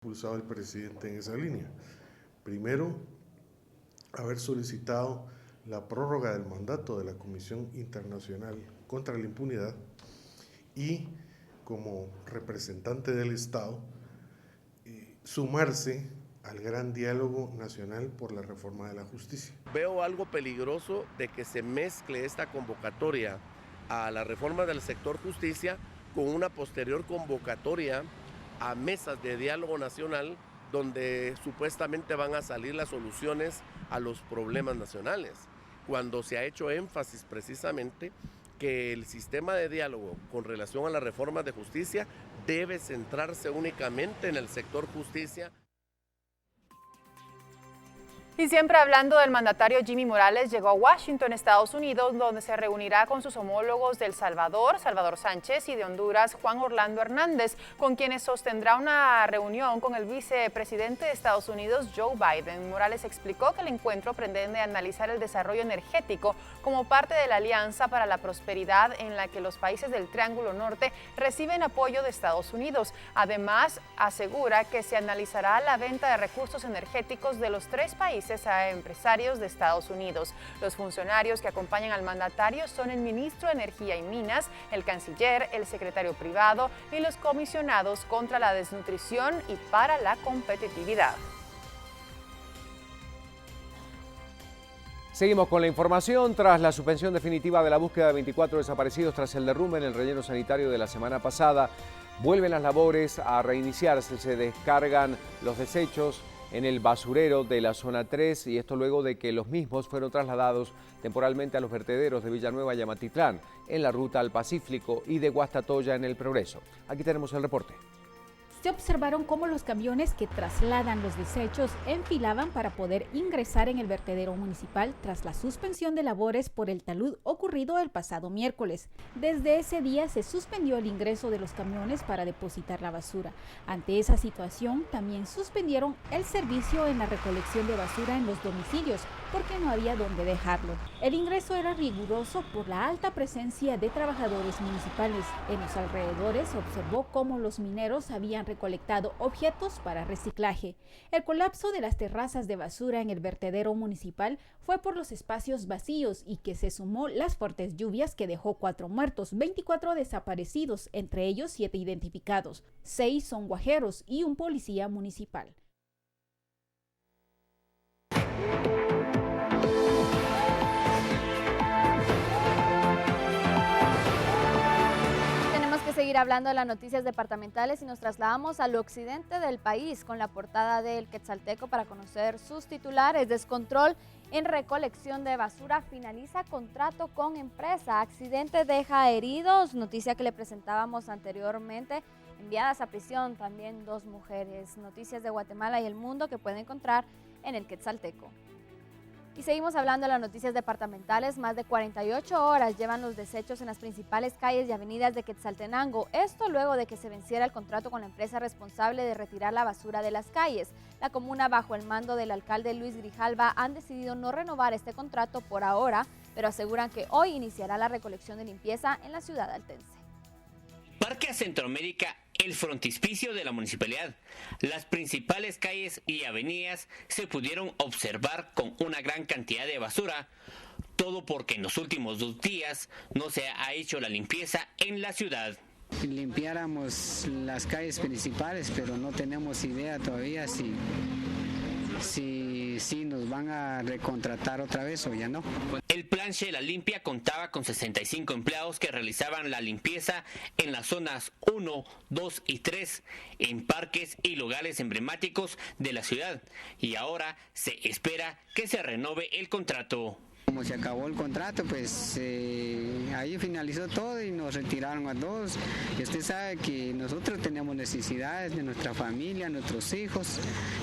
impulsado el presidente en esa línea. Primero, haber solicitado la prórroga del mandato de la Comisión Internacional contra la Impunidad y, como representante del Estado, sumarse al gran diálogo nacional por la reforma de la justicia. Veo algo peligroso de que se mezcle esta convocatoria a la reforma del sector justicia con una posterior convocatoria a mesas de diálogo nacional donde supuestamente van a salir las soluciones a los problemas nacionales, cuando se ha hecho énfasis precisamente que el sistema de diálogo con relación a las reformas de justicia debe centrarse únicamente en el sector justicia. Y siempre hablando del mandatario Jimmy Morales, llegó a Washington, Estados Unidos, donde se reunirá con sus homólogos de El Salvador, Salvador Sánchez, y de Honduras, Juan Orlando Hernández, con quienes sostendrá una reunión con el vicepresidente de Estados Unidos, Joe Biden. Morales explicó que el encuentro pretende analizar el desarrollo energético como parte de la Alianza para la Prosperidad, en la que los países del Triángulo Norte reciben apoyo de Estados Unidos. Además, asegura que se analizará la venta de recursos energéticos de los tres países a empresarios de Estados Unidos. Los funcionarios que acompañan al mandatario son el ministro de Energía y Minas, el canciller, el secretario privado y los comisionados contra la desnutrición y para la competitividad. Seguimos con la información. Tras la suspensión definitiva de la búsqueda de 24 desaparecidos tras el derrumbe en el relleno sanitario de la semana pasada, vuelven las labores a reiniciarse. Se descargan los desechos en el basurero de la zona 3, y esto luego de que los mismos fueron trasladados temporalmente a los vertederos de Villanueva y Amatitlán, en la ruta al Pacífico, y de Guastatoya en el Progreso. Aquí tenemos el reporte. Se observaron cómo los camiones que trasladan los desechos enfilaban para poder ingresar en el vertedero municipal tras la suspensión de labores por el talud ocurrido el pasado miércoles. Desde ese día se suspendió el ingreso de los camiones para depositar la basura. Ante esa situación, también suspendieron el servicio en la recolección de basura en los domicilios, porque no había dónde dejarlo. El ingreso era riguroso por la alta presencia de trabajadores municipales. En los alrededores se observó cómo los mineros habían recolectado objetos para reciclaje. El colapso de las terrazas de basura en el vertedero municipal fue por los espacios vacíos y que se sumó las fuertes lluvias que dejó 4 muertos, 24 desaparecidos, entre ellos 7 identificados. 6 son guajeros y un policía municipal. Seguir hablando de las noticias departamentales y nos trasladamos al occidente del país con la portada del Quetzalteco para conocer sus titulares. Descontrol en recolección de basura, finaliza contrato con empresa, accidente deja heridos, noticia que le presentábamos anteriormente, enviadas a prisión también 2 mujeres. Noticias de Guatemala y el mundo que pueden encontrar en el Quetzalteco. Y seguimos hablando de las noticias departamentales. Más de 48 horas llevan los desechos en las principales calles y avenidas de Quetzaltenango. Esto luego de que se venciera el contrato con la empresa responsable de retirar la basura de las calles. La comuna, bajo el mando del alcalde Luis Grijalva, han decidido no renovar este contrato por ahora, pero aseguran que hoy iniciará la recolección de limpieza en la ciudad altense. Parque Centroamérica, el frontispicio de la municipalidad. Las principales calles y avenidas se pudieron observar con una gran cantidad de basura, todo porque en los últimos 2 días no se ha hecho la limpieza en la ciudad. Limpiáramos las calles principales, pero no tenemos idea todavía si nos van a recontratar otra vez o ya no. El plan Shela Limpia contaba con 65 empleados que realizaban la limpieza en las zonas 1, 2 y 3, en parques y lugares emblemáticos de la ciudad, y ahora se espera que se renove el contrato. Como se acabó el contrato, pues ahí finalizó todo y nos retiraron a todos. Y usted sabe que nosotros tenemos necesidades de nuestra familia, nuestros hijos,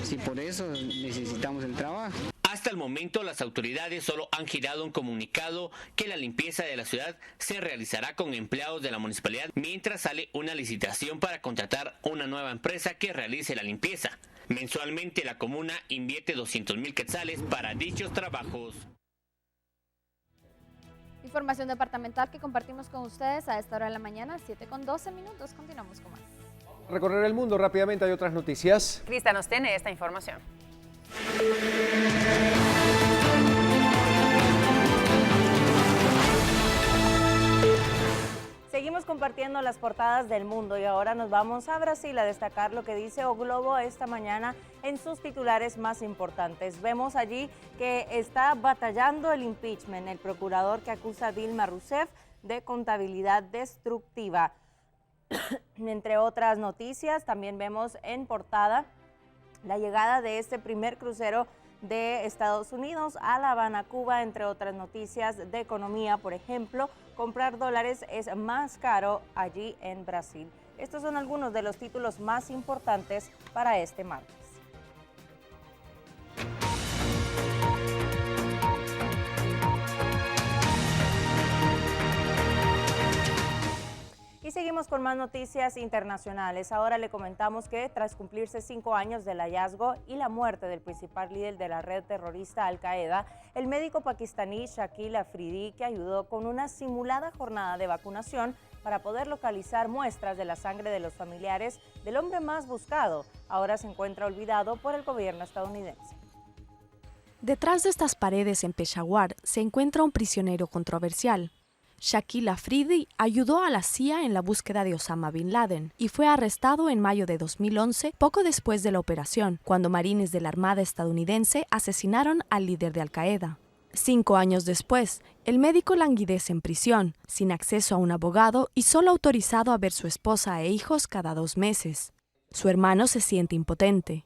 y por eso necesitamos el trabajo. Hasta el momento, las autoridades solo han girado un comunicado que la limpieza de la ciudad se realizará con empleados de la municipalidad, mientras sale una licitación para contratar una nueva empresa que realice la limpieza. Mensualmente, la comuna invierte 200,000 quetzales para dichos trabajos. Información departamental que compartimos con ustedes a esta hora de la mañana, 7:12. Continuamos con más. Recorrer el mundo rápidamente, hay otras noticias. Crista nos tiene esta información. Seguimos compartiendo las portadas del mundo y ahora nos vamos a Brasil a destacar lo que dice O Globo esta mañana en sus titulares más importantes. Vemos allí que está batallando el impeachment, el procurador que acusa a Dilma Rousseff de contabilidad destructiva. Entre otras noticias, también vemos en portada la llegada de este primer crucero de Estados Unidos a La Habana, Cuba, entre otras noticias de economía. Por ejemplo, comprar dólares es más caro allí en Brasil. Estos son algunos de los títulos más importantes para este martes. Y seguimos con más noticias internacionales. Ahora le comentamos que tras cumplirse 5 años del hallazgo y la muerte del principal líder de la red terrorista Al-Qaeda, el médico pakistaní Shakil Afridi, que ayudó con una simulada jornada de vacunación para poder localizar muestras de la sangre de los familiares del hombre más buscado, ahora se encuentra olvidado por el gobierno estadounidense. Detrás de estas paredes en Peshawar se encuentra un prisionero controversial. Shakil Afridi ayudó a la CIA en la búsqueda de Osama Bin Laden y fue arrestado en mayo de 2011, poco después de la operación, cuando marines de la Armada estadounidense asesinaron al líder de Al-Qaeda. 5 años después, el médico languidece en prisión, sin acceso a un abogado y solo autorizado a ver su esposa e hijos cada 2 meses. Su hermano se siente impotente.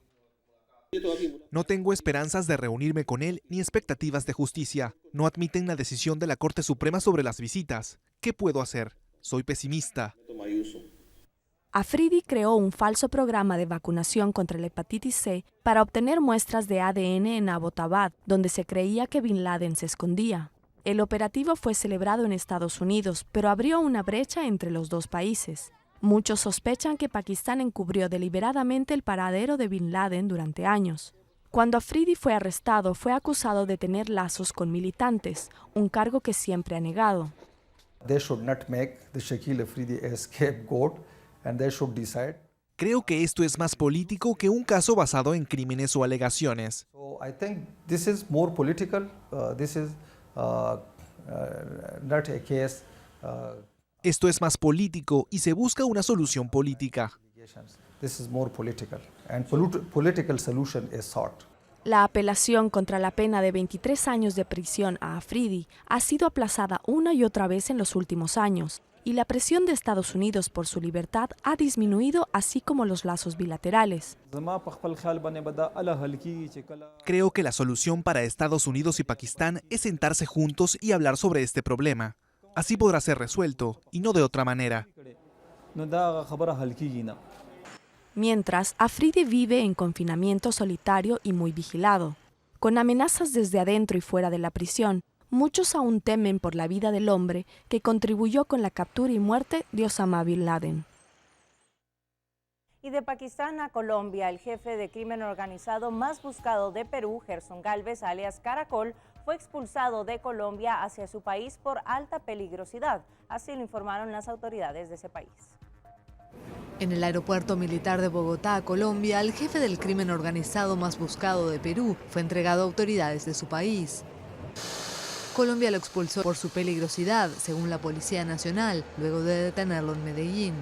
No tengo esperanzas de reunirme con él ni expectativas de justicia. No admiten la decisión de la Corte Suprema sobre las visitas. ¿Qué puedo hacer? Soy pesimista. Afridi creó un falso programa de vacunación contra la hepatitis C para obtener muestras de ADN en Abbottabad, donde se creía que Bin Laden se escondía. El operativo fue celebrado en Estados Unidos, pero abrió una brecha entre los dos países. Muchos sospechan que Pakistán encubrió deliberadamente el paradero de Bin Laden durante años. Cuando Afridi fue arrestado, fue acusado de tener lazos con militantes, un cargo que siempre ha negado. Creo que esto es más político que un caso basado en crímenes o alegaciones. Esto es más político y se busca una solución política. La apelación contra la pena de 23 años de prisión a Afridi ha sido aplazada una y otra vez en los últimos años, y la presión de Estados Unidos por su libertad ha disminuido, así como los lazos bilaterales. Creo que la solución para Estados Unidos y Pakistán es sentarse juntos y hablar sobre este problema. Así podrá ser resuelto, y no de otra manera. Mientras, Afridi vive en confinamiento solitario y muy vigilado. Con amenazas desde adentro y fuera de la prisión, muchos aún temen por la vida del hombre que contribuyó con la captura y muerte de Osama Bin Laden. Y de Pakistán a Colombia, el jefe de crimen organizado más buscado de Perú, Gerson Galvez, alias Caracol, fue expulsado de Colombia hacia su país por alta peligrosidad. Así lo informaron las autoridades de ese país. En el aeropuerto militar de Bogotá, Colombia, el jefe del crimen organizado más buscado de Perú fue entregado a autoridades de su país. Colombia lo expulsó por su peligrosidad, según la Policía Nacional, luego de detenerlo en Medellín.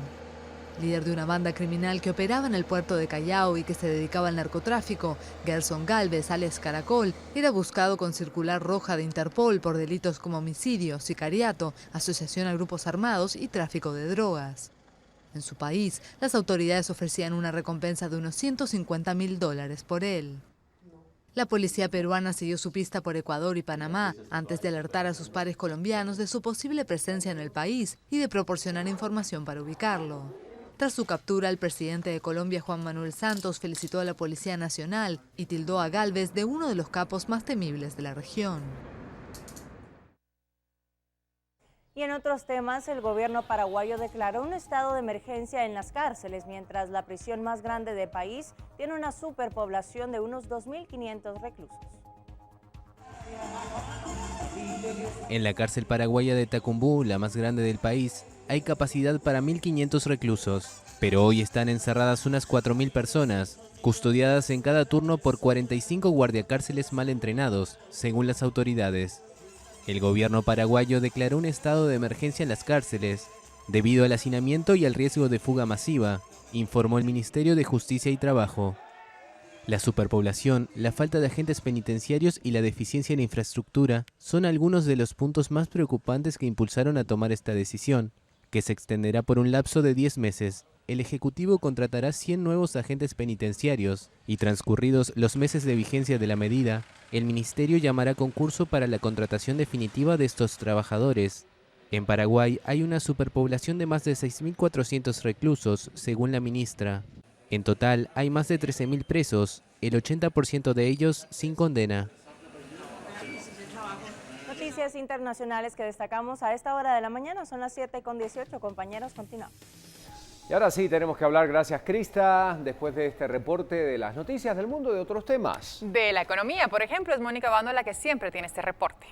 Líder de una banda criminal que operaba en el puerto de Callao y que se dedicaba al narcotráfico, Gerson Galvez, alias Caracol, era buscado con circular roja de Interpol por delitos como homicidio, sicariato, asociación a grupos armados y tráfico de drogas. En su país, las autoridades ofrecían una recompensa de unos $150.000 por él. La policía peruana siguió su pista por Ecuador y Panamá antes de alertar a sus pares colombianos de su posible presencia en el país y de proporcionar información para ubicarlo. Tras su captura, el presidente de Colombia, Juan Manuel Santos, felicitó a la Policía Nacional y tildó a Galvez de uno de los capos más temibles de la región. Y en otros temas, el gobierno paraguayo declaró un estado de emergencia en las cárceles, mientras la prisión más grande del país tiene una superpoblación de unos 2.500 reclusos. En la cárcel paraguaya de Tacumbú, la más grande del país, hay capacidad para 1.500 reclusos. Pero hoy están encerradas unas 4.000 personas, custodiadas en cada turno por 45 guardiacárceles mal entrenados, según las autoridades. El gobierno paraguayo declaró un estado de emergencia en las cárceles, debido al hacinamiento y al riesgo de fuga masiva, informó el Ministerio de Justicia y Trabajo. La superpoblación, la falta de agentes penitenciarios y la deficiencia en infraestructura son algunos de los puntos más preocupantes que impulsaron a tomar esta decisión, que se extenderá por un lapso de 10 meses. El Ejecutivo contratará 100 nuevos agentes penitenciarios y transcurridos los meses de vigencia de la medida, el Ministerio llamará concurso para la contratación definitiva de estos trabajadores. En Paraguay hay una superpoblación de más de 6.400 reclusos, según la ministra. En total hay más de 13.000 presos, el 80% de ellos sin condena. Noticias internacionales que destacamos a esta hora de la mañana, son las 7:18, compañeros, continuamos. Y ahora sí, tenemos que hablar, gracias Crista, después de este reporte de las noticias del mundo y de otros temas. De la economía, por ejemplo, es Mónica Bando la que siempre tiene este reporte.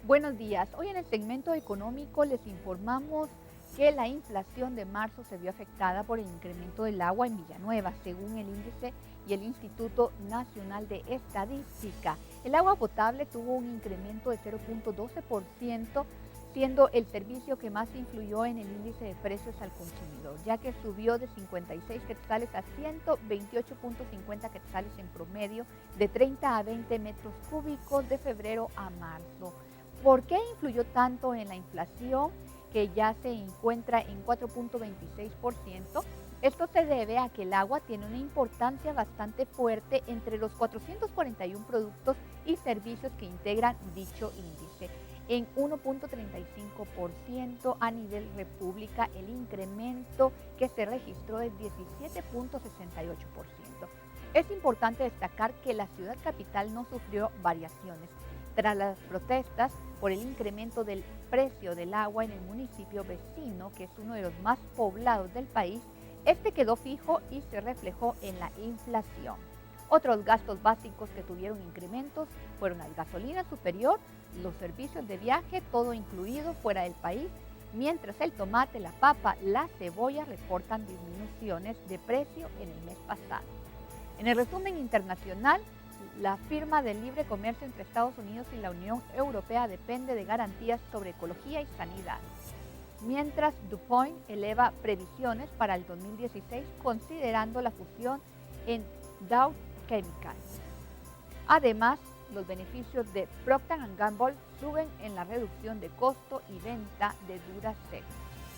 Buenos días. Hoy en el segmento económico les informamos que la inflación de marzo se vio afectada por el incremento del agua en Villanueva, según el índice y el Instituto Nacional de Estadística. El agua potable tuvo un incremento de 0.12%, siendo el servicio que más influyó en el índice de precios al consumidor, ya que subió de 56 quetzales a 128.50 quetzales en promedio, de 30 a 20 metros cúbicos de febrero a marzo. ¿Por qué influyó tanto en la inflación, que ya se encuentra en 4.26%? Esto se debe a que el agua tiene una importancia bastante fuerte entre los 441 productos y servicios que integran dicho índice. En 1.35% a nivel república, el incremento que se registró es 17.68%. Es importante destacar que la ciudad capital no sufrió variaciones. Tras las protestas por el incremento del precio del agua en el municipio vecino, que es uno de los más poblados del país, este quedó fijo y se reflejó en la inflación. Otros gastos básicos que tuvieron incrementos fueron la gasolina superior, los servicios de viaje, todo incluido fuera del país, mientras el tomate, la papa, la cebolla reportan disminuciones de precio en el mes pasado. En el resumen internacional, la firma de libre comercio entre Estados Unidos y la Unión Europea depende de garantías sobre ecología y sanidad, mientras DuPont eleva previsiones para el 2016 considerando la fusión en Dow Chemicals. Además, los beneficios de Procter & Gamble suben en la reducción de costo y venta de Duracell.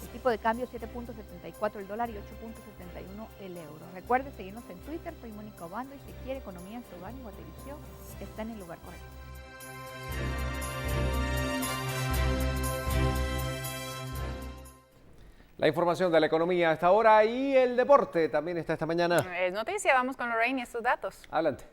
El tipo de cambio es 7.74 el dólar y 8.71 el euro. Recuerde seguirnos en Twitter, soy Mónica Bando, y si quiere economía en su hogar y televisión, está en el lugar correcto. La información de la economía a esta hora y el deporte también está esta mañana. Es noticia, vamos con Lorraine y estos datos. Adelante.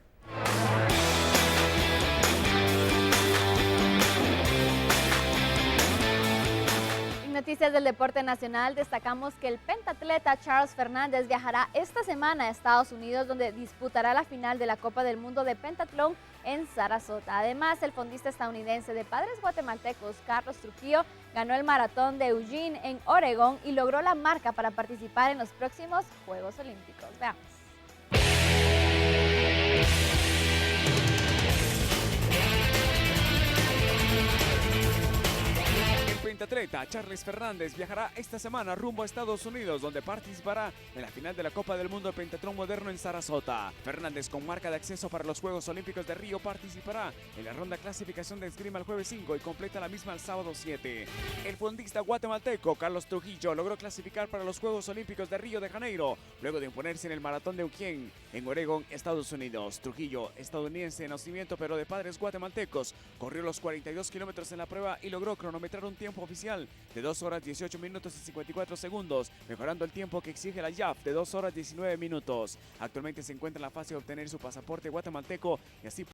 Noticias del deporte nacional, destacamos que el pentatleta Charles Fernández viajará esta semana a Estados Unidos, donde disputará la final de la Copa del Mundo de Pentatlón en Sarasota. Además, el fondista estadounidense de padres guatemaltecos, Carlos Trujillo, ganó el maratón de Eugene en Oregón y logró la marca para participar en los próximos Juegos Olímpicos. Veamos. Pentatleta Charles Fernández viajará esta semana rumbo a Estados Unidos, donde participará en la final de la Copa del Mundo de Pentatlón Moderno en Sarasota. Fernández, con marca de acceso para los Juegos Olímpicos de Río, participará en la ronda clasificación de esgrima el jueves 5 y completa la misma el sábado 7. El fondista guatemalteco Carlos Trujillo logró clasificar para los Juegos Olímpicos de Río de Janeiro, luego de imponerse en el maratón de Eugene en Oregón, Estados Unidos. Trujillo, estadounidense de nacimiento pero de padres guatemaltecos, corrió los 42 kilómetros en la prueba y logró cronometrar un tiempo oficial de 2 horas 18 minutos y 54 segundos, mejorando el tiempo que exige la IAF de 2 horas 19 minutos. Actualmente se encuentra en la fase de obtener su pasaporte guatemalteco y así